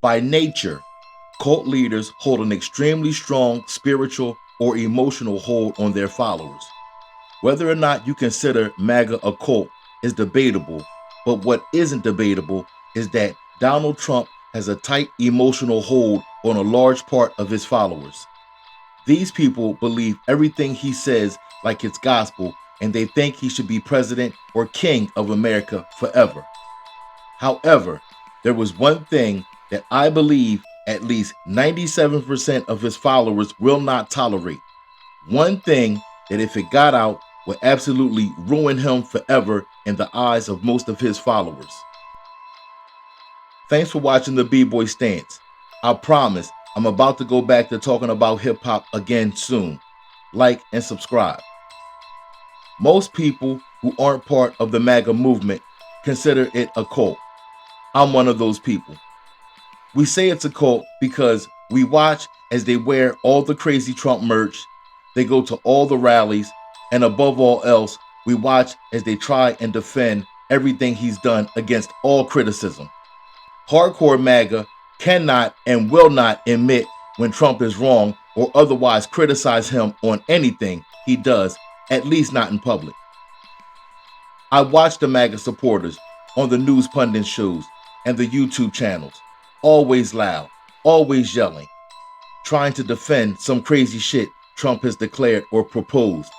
By nature, cult leaders hold an extremely strong spiritual or emotional hold on their followers. Whether or not you consider MAGA a cult is debatable, but what isn't debatable is that Donald Trump has a tight emotional hold on a large part of his followers. These people believe everything he says like it's gospel, and they think he should be president or king of America forever. However, there was one thing that I believe at least 97% of his followers will not tolerate. One thing that, if it got out, would absolutely ruin him forever in the eyes of most of his followers. Thanks for watching the B-Boy Stance. I promise I'm about to go back to talking about hip hop again soon. Like and subscribe. Most people who aren't part of the MAGA movement consider it a cult. I'm one of those people. We say it's a cult because we watch as they wear all the crazy Trump merch, they go to all the rallies, and above all else, we watch as they try and defend everything he's done against all criticism. Hardcore MAGA cannot and will not admit when Trump is wrong or otherwise criticize him on anything he does, at least not in public. I watch the MAGA supporters on the news pundit shows and the YouTube channels, always loud, always yelling, trying to defend some crazy shit Trump has declared or proposed.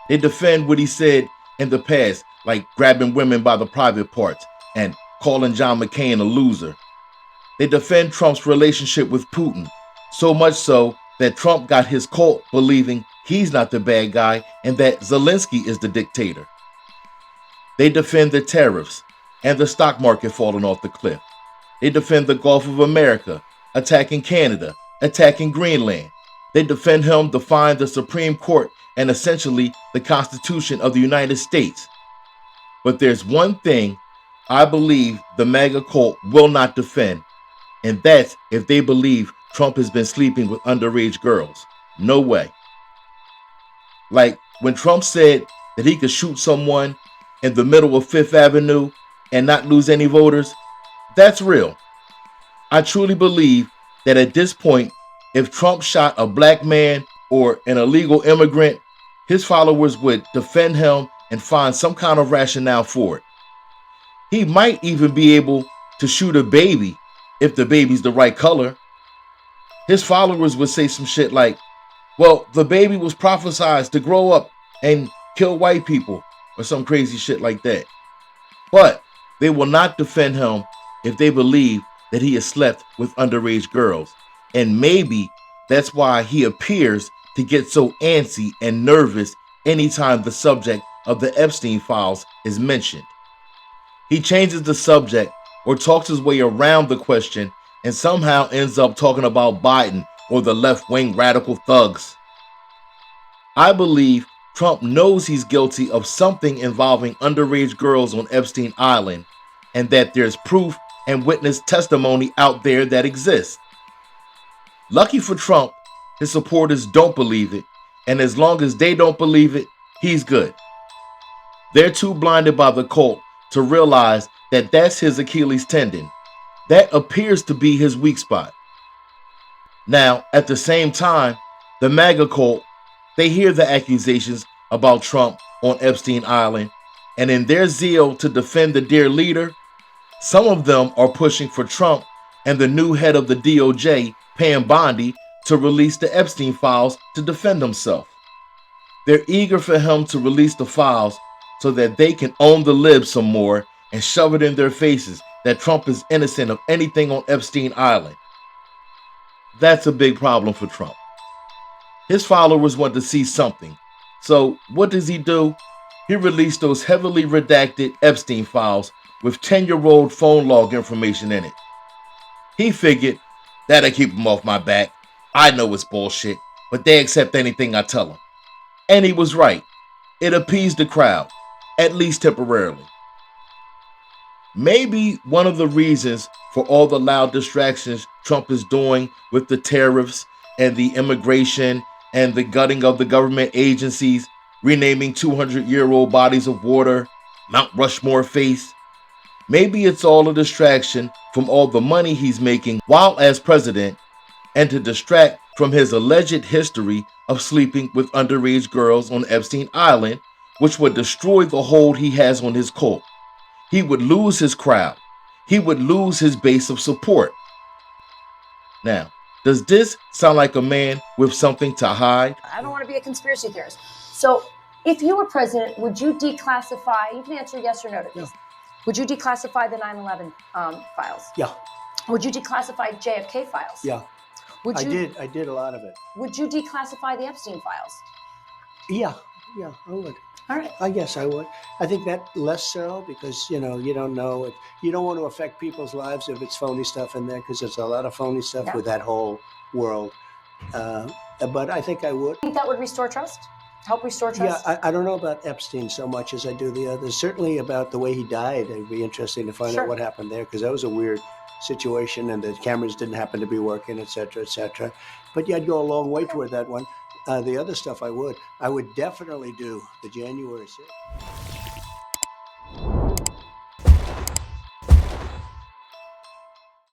They defend what he said in the past, like grabbing women by the private parts and calling John McCain a loser. They defend Trump's relationship with Putin, so much so that Trump got his cult believing he's not the bad guy and that Zelensky is the dictator. They defend the tariffs and the stock market falling off the cliff. They defend the Gulf of America, attacking Canada, attacking Greenland. They defend him defying the Supreme Court and essentially the Constitution of the United States. But there's one thing I believe the MAGA cult will not defend, and that's if they believe Trump has been sleeping with underage girls. No way. Like when Trump said that he could shoot someone in the middle of Fifth Avenue and not lose any voters, that's real. I truly believe that at this point, if Trump shot a black man or an illegal immigrant, his followers would defend him and find some kind of rationale for it. He might even be able to shoot a baby if the baby's the right color. His followers would say some shit like, well, the baby was prophesied to grow up and kill white people, or some crazy shit like that. But they will not defend him if they believe that he has slept with underage girls. And maybe that's why he appears to get so antsy and nervous anytime the subject of the Epstein files is mentioned. He changes the subject or talks his way around the question and somehow ends up talking about Biden or the left-wing radical thugs. I believe Trump knows he's guilty of something involving underage girls on Epstein Island, and that there's proof and witness testimony out there that exists. Lucky for Trump, his supporters don't believe it, and as long as they don't believe it, he's good. They're too blinded by the cult to realize that that's his Achilles tendon. That appears to be his weak spot. Now, at the same time, the MAGA cult, they hear the accusations about Trump on Epstein Island, and in their zeal to defend the dear leader, some of them are pushing for Trump and the new head of the DOJ, Pam Bondi, to release the Epstein files to defend himself. They're eager for him to release the files so that they can own the libs some more and shove it in their faces that Trump is innocent of anything on Epstein Island. That's a big problem for Trump. His followers want to see something. So what does he do? He released those heavily redacted Epstein files with 10-year-old phone log information in it. He figured, that'll keep him off my back. I know it's bullshit, but they accept anything I tell them. And he was right. It appeased the crowd, at least temporarily. Maybe one of the reasons for all the loud distractions Trump is doing with the tariffs and the immigration and the gutting of the government agencies, renaming 200-year-old bodies of water Mount Rushmore face, Maybe it's all a distraction from all the money he's making while as president and to distract from his alleged history of sleeping with underage girls on Epstein Island, which would destroy the hold he has on his cult. He would lose his crowd. He would lose his base of support. Now, does this sound like a man with something to hide? I don't want to be a conspiracy theorist. So, if you were president, would you declassify? You can answer yes or no to this. Yeah. Would you declassify the 9/11 files? Yeah. Would you declassify JFK files? Yeah. Would you? I did a lot of it. Would you declassify the Epstein files? Yeah, I would. All right. I guess I would. I think that less so because, you don't know it. You don't want to affect people's lives if it's phony stuff in there, because there's a lot of phony stuff with that whole world. But I think I would. Think that would restore trust? Help restore trust? Yeah, I don't know about Epstein so much as I do the others. Certainly about the way he died. It'd be interesting to find out what happened there, because that was a weird situation and the cameras didn't happen to be working, et cetera, et cetera. But yeah, I'd go a long way toward that one. The other stuff I would definitely do the January 6th.